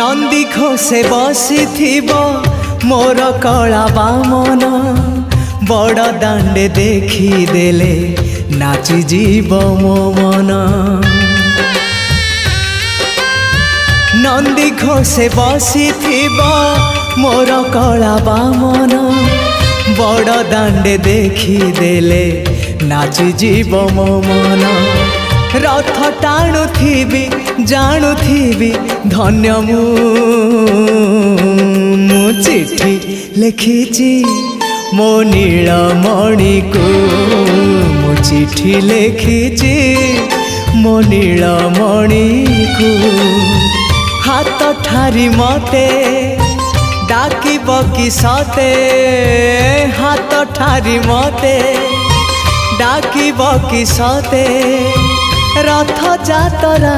नंदी घोषे बसी मोर कला बामन बड़ दांडे देखी देले नाची जीव मो मन। नंदी घोषे बसी मोर कला बामन बड़ दांडे देखी देले नाची जीव मो मन। रथ टाणुथिबी जाणुथिबी धन्य मु चिट्ठी लिखिची मो नीलमणि को मु चिट्ठी लिखिची मो नीलमणि को। हाथ ठारी मते डाकिब कि सते हाथ ठारी मते डाकिब कि सते रथ जातरा।